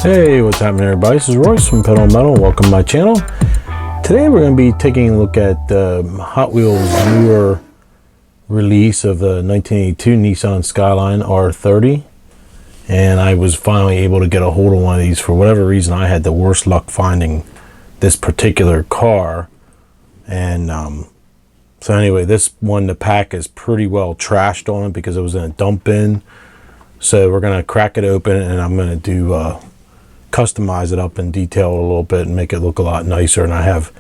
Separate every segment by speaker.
Speaker 1: Hey, what's happening everybody? This is Royce from Pedal Metal. Welcome to my channel. Today we're going to be taking a look at Hot Wheels' newer release of the 1982 Nissan Skyline R30. And I was finally able to get a hold of one of these. For whatever reason, I had the worst luck finding this particular car. And so anyway, this one, the pack is pretty well trashed on it because it was in a dump bin. So we're going to crack it open and I'm going to do customize it up and detail it a little bit and make it look a lot nicer. And I have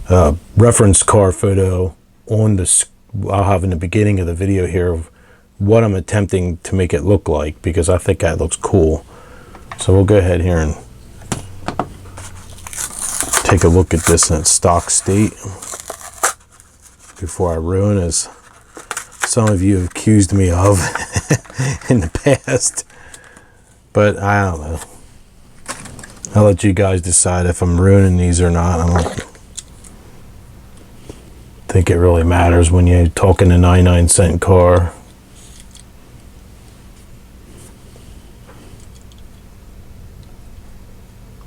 Speaker 1: a reference car photo on the I'll have in the beginning of the video here of what I'm attempting to make it look like, because I think that looks cool. So we'll go ahead here and take a look at this in its stock state before I ruin, as some of you have accused me of in the past. But I don't know. I'll let you guys decide if I'm ruining these or not. I don't think it really matters when you're talking a 99-cent car.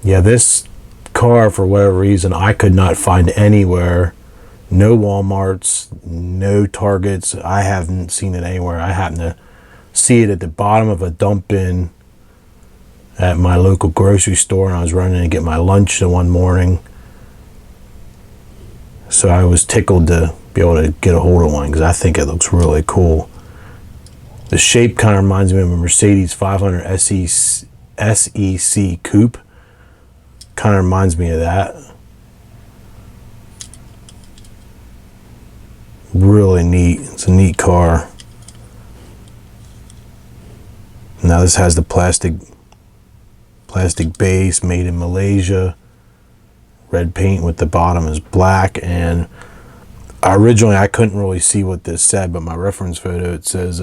Speaker 1: Yeah, this car, for whatever reason, I could not find anywhere. No Walmarts, no Targets. I haven't seen it anywhere. I happened to see it at the bottom of a dump bin at my local grocery store, and I was running to get my lunch the one morning. So I was tickled to be able to get a hold of one because I think it looks really cool. The shape kind of reminds me of a Mercedes 500 SEC Coupe. Kind of reminds me of that. Really neat. It's a neat car. Now this has the plastic base, made in Malaysia. Red paint with the bottom is black. And originally I couldn't really see what this said, but my reference photo, it says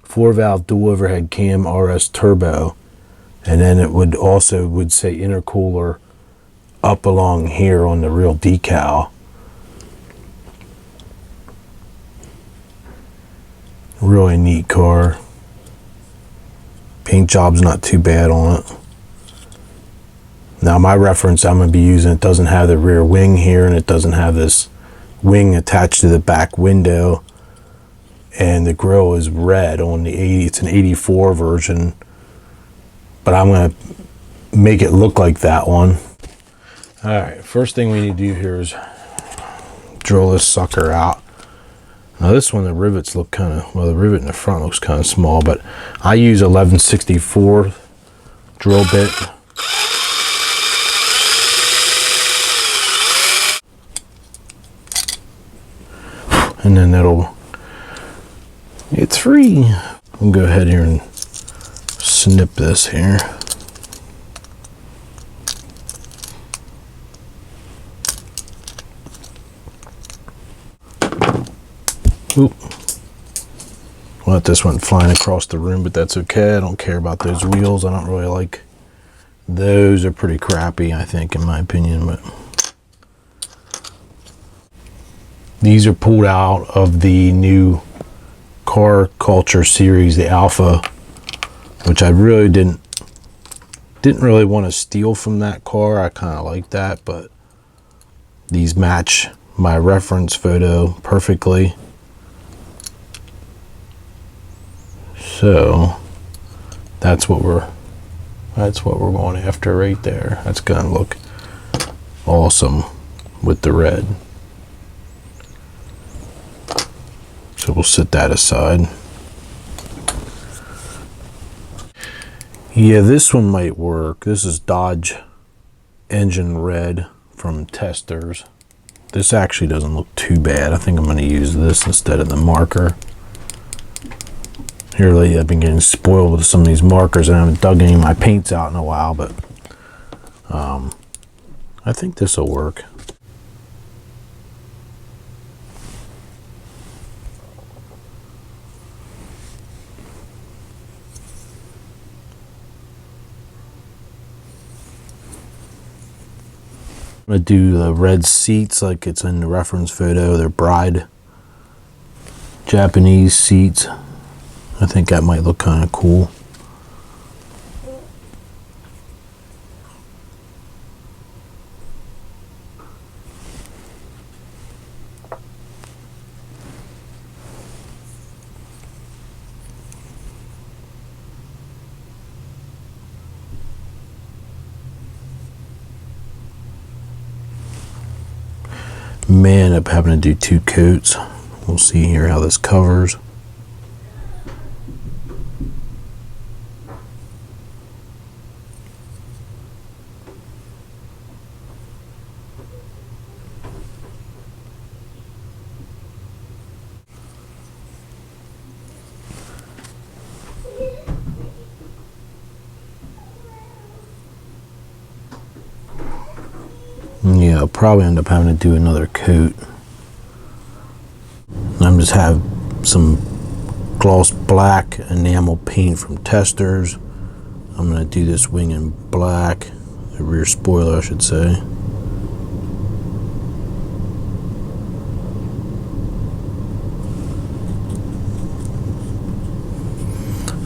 Speaker 1: 4-valve dual overhead cam RS turbo. And then it would say intercooler up along here on the real decal. Really neat car. Paint job's not too bad on it. Now my reference I'm going to be using, it doesn't have the rear wing here, and it doesn't have this wing attached to the back window. And the grille is red on the 80. It's an 84 version. But I'm going to make it look like that one. Alright, first thing we need to do here is drill this sucker out. Now this one, the rivets look kind of, well, the rivet in the front looks kind of small, but I use 11/64 drill bit. And then it's free. We'll go ahead here and snip this here. Oop. Let this one flying across the room, but that's okay. I don't care about those wheels. I don't really like those. Are pretty crappy, I think, in my opinion. But these are pulled out of the new Car Culture series, the Alpha, which I really didn't really want to steal from that car. I kind of like that, but these match my reference photo perfectly. So that's what we're going after right there. That's gonna look awesome with the red. So we'll set that aside. Yeah, this one might work. This is Dodge Engine Red from Testers. This actually doesn't look too bad. I think I'm going to use this instead of the marker. Here lately I've been getting spoiled with some of these markers, and I haven't dug any of my paints out in a while, but I think this will work. I'm going to do the red seats like it's in the reference photo. They're bride Japanese seats. I think that might look kind of cool. may end up having to do 2 coats. We'll see here how this covers. Yeah, I'll probably end up having to do another coat. I'm just have some gloss black enamel paint from Testors. I'm going to do this wing in black, the rear spoiler I should say.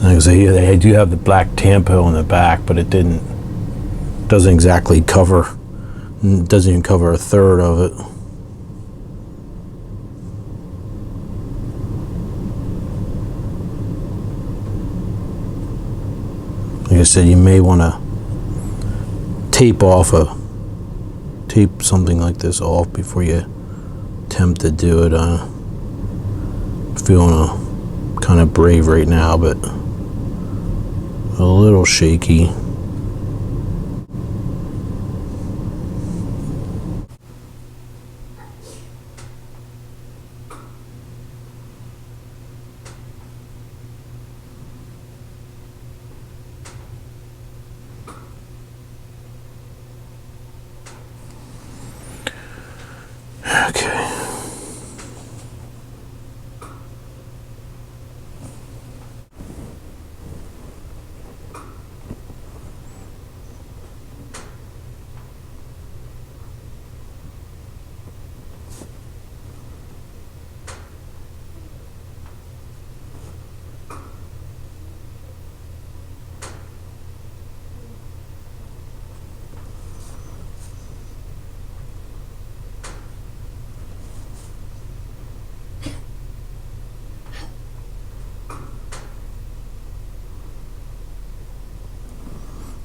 Speaker 1: Like I say, they do have the black tampo on the back, but it doesn't exactly cover. It doesn't even cover a third of it. Like I said, you may want to tape something like this off before you attempt to do it. Feeling kind of brave right now, but a little shaky. Okay.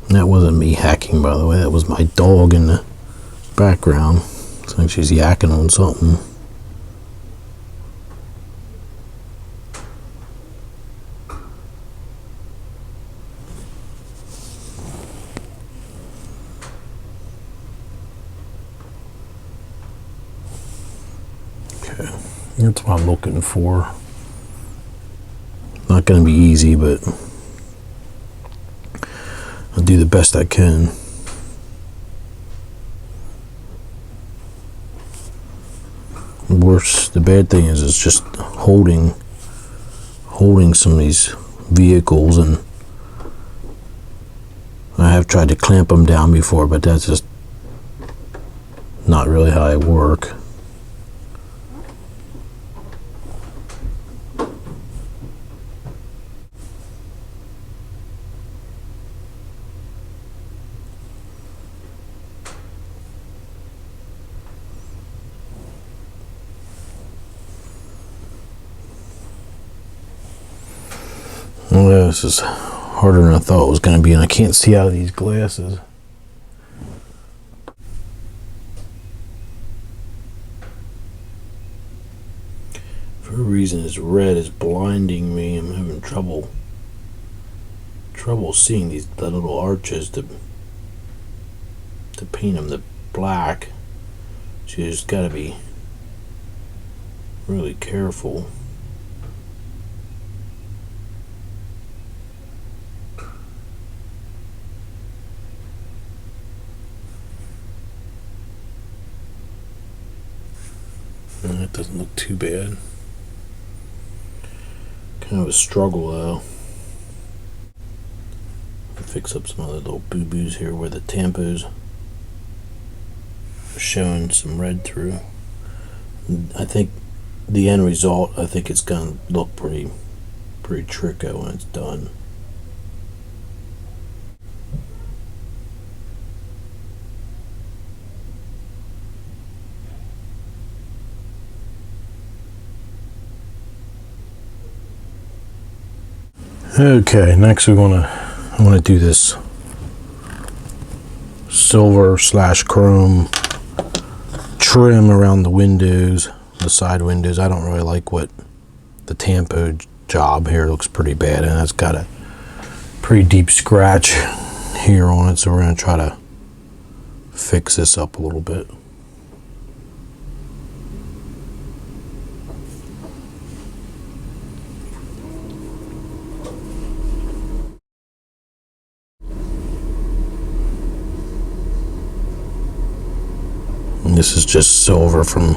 Speaker 1: That wasn't me hacking, by the way. That was my dog in the background. It's like she's yakking on something. Okay, that's what I'm looking for. Not going to be easy, but I'll do the best I can. Worse, the bad thing is it's just holding some of these vehicles, and I have tried to clamp them down before, but that's just not really how I work. Well, this is harder than I thought it was going to be, and I can't see out of these glasses. For a reason, this red is blinding me. I'm having trouble seeing the little arches to paint them the black. So you just got to be really careful. That doesn't look too bad. Kind of a struggle though. I'll fix up some other little boo-boos here where the tampos are showing some red through. I think the end result, I think it's gonna look pretty tricky when it's done. Okay, next I want to do this silver / chrome trim around the windows, the side windows. I don't really like what the tampo job here looks pretty bad, and it's got a pretty deep scratch here on it, so we're going to try to fix this up a little bit. And this is just silver from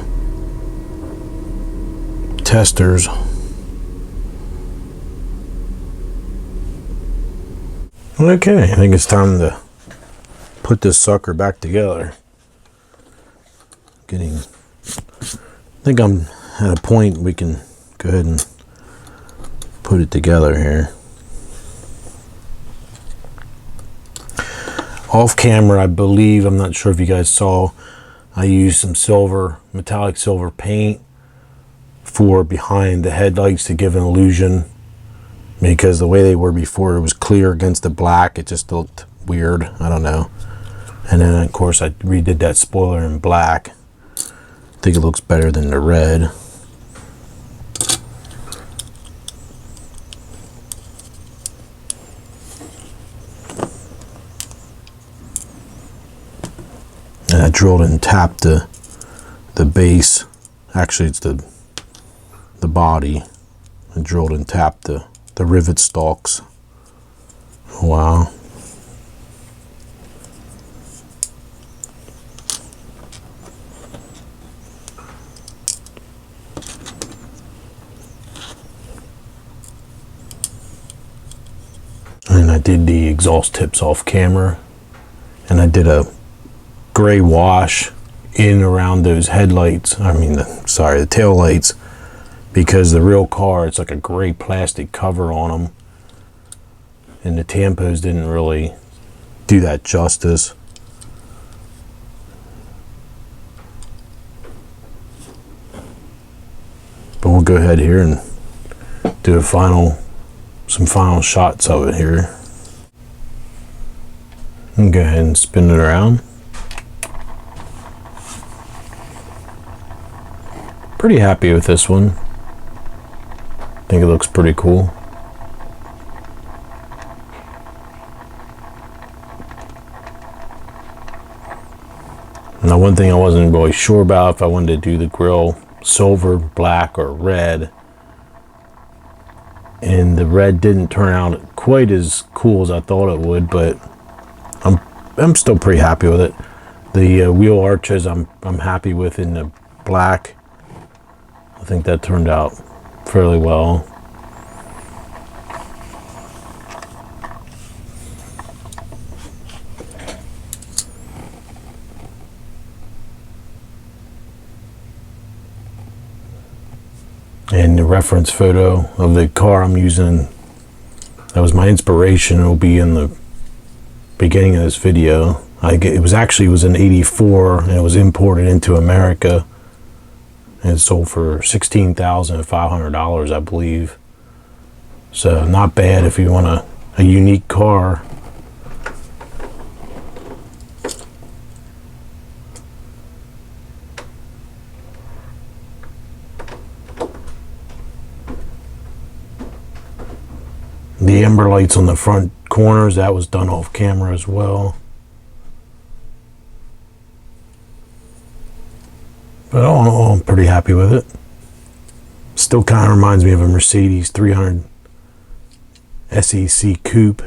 Speaker 1: testers. Okay, I think it's time to put this sucker back together. I think I'm at a point we can go ahead and put it together here. Off camera, I believe, I'm not sure if you guys saw, I used some silver, metallic silver paint for behind the headlights to give an illusion, because the way they were before, it was clear against the black. It just looked weird. I don't know. And then, of course, I redid that spoiler in black. I think it looks better than the red. And I drilled and tapped the base. Actually, it's the body. I drilled and tapped the rivet stalks. Wow. And I did the exhaust tips off camera, and I did a gray wash in around those headlights. I mean, the tail lights, because the real car, it's like a gray plastic cover on them, and the tampos didn't really do that justice. But we'll go ahead here and do some final shots of it here. And go ahead and spin it around. Pretty happy with this one. I think it looks pretty cool. Now, one thing I wasn't really sure about, if I wanted to do the grille silver, black, or red. And the red didn't turn out quite as cool as I thought it would, but I'm still pretty happy with it. The wheel arches I'm happy with in the black. I think that turned out fairly well. And the reference photo of the car I'm using, that was my inspiration, will be in the beginning of this video. It was an 84, and it was imported into America, and it sold for $16,500, I believe. So not bad if you want a unique car. The amber lights on the front corners, that was done off camera as well. But all in all, I'm pretty happy with it. Still kind of reminds me of a Mercedes 300 SEC coupe,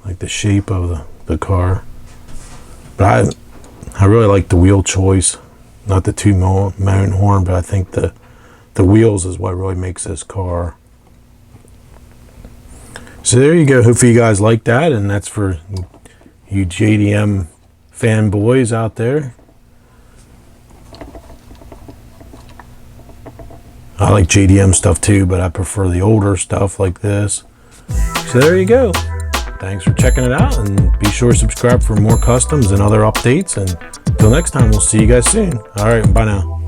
Speaker 1: like the shape of the car. But I really like the wheel choice, not the two-mountain horn, but I think the wheels is what really makes this car. So there you go. Hopefully you guys like that, and that's for you JDM fanboys out there. I like JDM stuff too, but I prefer the older stuff like this. So there you go. Thanks for checking it out, and be sure to subscribe for more customs and other updates. And until next time, we'll see you guys soon. All right, bye now.